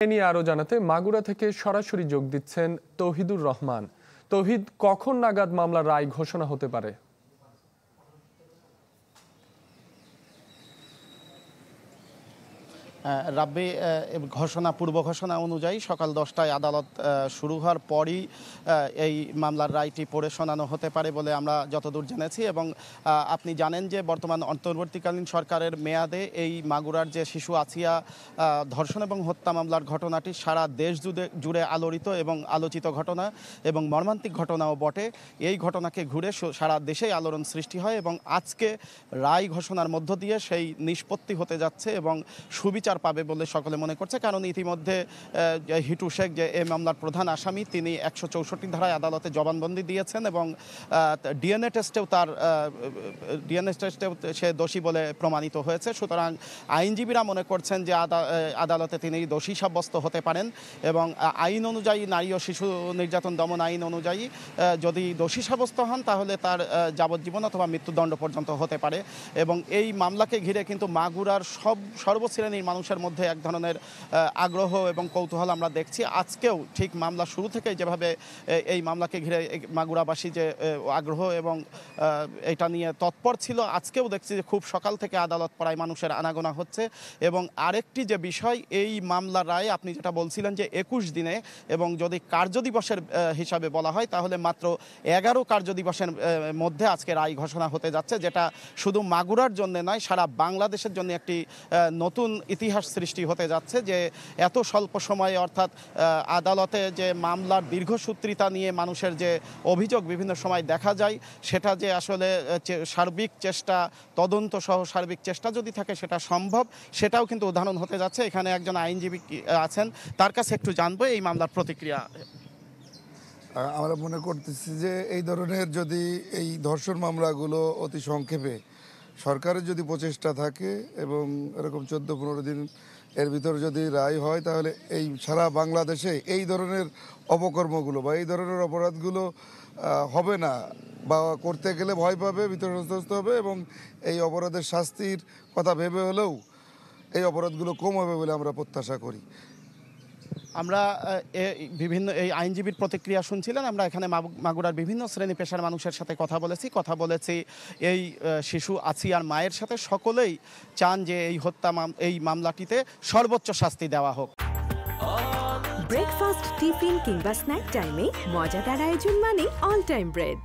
এ নিয়ে আরো জানাতে মাগুরা থেকে সরাসরি যোগ দিচ্ছেন তৌহিদুর রহমান। তৌহিদ, কখন নাগাদ মামলার রায় ঘোষণা হতে পারে? রাব্বি, পূর্ব ঘোষণা অনুযায়ী সকাল 10টায় আদালত শুরু হওয়ার পরই এই মামলার রায়টি পড়ে শোনানো হতে পারে বলে আমরা যতদূর জেনেছি। এবং আপনি জানেন যে বর্তমান অন্তর্বর্তীকালীন সরকারের মেয়াদে এই মাগুরার যে শিশু আসিয়া ধর্ষণ এবং হত্যা মামলার ঘটনাটি সারা দেশ জুড়ে আলোড়িত এবং আলোচিত ঘটনা এবং মর্মান্তিক ঘটনাও বটে। এই ঘটনাকে ঘুরে সারা দেশেই আলোড়ন সৃষ্টি হয় এবং আজকে রায় ঘোষণার মধ্য দিয়ে সেই নিষ্পত্তি হতে যাচ্ছে এবং সুবিচার পাবে বলে সকলে মনে করছে। কারণ ইতিমধ্যে হিটু শেখ, যে এই মামলার প্রধান আসামি, তিনি 164 ধারায় আদালতে জবানবন্দি দিয়েছেন এবং ডিএনএ টেস্টেও সে দোষী বলে প্রমাণিত হয়েছে। সুতরাং আইনজীবীরা মনে করছেন যে আদালতে তিনি দোষী সাব্যস্ত হতে পারেন এবং আইন অনুযায়ী, নারী ও শিশু নির্যাতন দমন আইন অনুযায়ী যদি দোষী সাব্যস্ত হন তাহলে তার যাবজ্জীবন অথবা মৃত্যুদণ্ড পর্যন্ত হতে পারে। এবং এই মামলাকে ঘিরে কিন্তু মাগুরার সর্বশ্রেণীর মানুষের মধ্যে এক ধরনের আগ্রহ এবং কৌতূহল আমরা দেখছি। আজকেও ঠিক মামলা শুরু থেকেই যেভাবে এই মামলাকে ঘিরে মাগুরাবাসী যে আগ্রহ এবং এটা নিয়ে তৎপর ছিল, আজকেও দেখছি যে খুব সকাল থেকে আদালত পাড়ায় মানুষের আনাগোনা হচ্ছে। এবং আরেকটি যে বিষয়, এই মামলার রায় আপনি যেটা বলছিলেন যে 21 দিনে, এবং যদি কার্যদিবসের হিসাবে বলা হয় তাহলে মাত্র 11 কার্যদিবসের মধ্যে আজকে রায় ঘোষণা হতে যাচ্ছে, যেটা শুধু মাগুরার জন্য নয়, সারা বাংলাদেশের জন্য একটি নতুন ইতিহাস সৃষ্টি হতে যাচ্ছে। যে এত স্বল্প সময়ে, অর্থাৎ আদালতে যে মামলার দীর্ঘসূত্রিতা নিয়ে মানুষের যে অভিযোগ বিভিন্ন সময় দেখা যায়, সেটা যে আসলে সার্বিক চেষ্টা, তদন্ত সহ সার্বিক চেষ্টা যদি থাকে সেটা সম্ভব, সেটাও কিন্তু উদাহরণ হতে যাচ্ছে। এখানে একজন আইনজীবী আছেন, তার কাছে একটু জানবো এই মামলার প্রতিক্রিয়া। আমরা মনে করতেছি যে এই ধরনের যদি এই ধর্ষণ মামলাগুলো অতি সংক্ষেপে সরকারের যদি প্রচেষ্টা থাকে এবং এরকম 14-15 দিন এর ভিতরে যদি রায় হয়, তাহলে এই সারা বাংলাদেশে এই ধরনের অপকর্মগুলো বা এই ধরনের অপরাধগুলো হবে না, বা করতে গেলে ভয় পাবে, বিতর্কগ্রস্ত হবে এবং এই অপরাধের শাস্তির কথা ভেবে হলেও এই অপরাধগুলো কম হবে বলে আমরা প্রত্যাশা করি। আমরা বিভিন্ন এই আইনজীবীর প্রতিক্রিয়া শুনছিলেন। আমরা এখানে মাগুরার বিভিন্ন শ্রেণী পেশার মানুষের সাথে কথা বলেছি এই শিশু আসিয়ার মায়ের সাথে। সকলেই চান যে এই মামলাটিতে সর্বোচ্চ শাস্তি দেওয়া হোক। ব্রেকফাস্ট, টিফিন কিংবা স্ন্যাক টাইমে মজাদার আয়োজন মানে অল টাইম ব্রেড।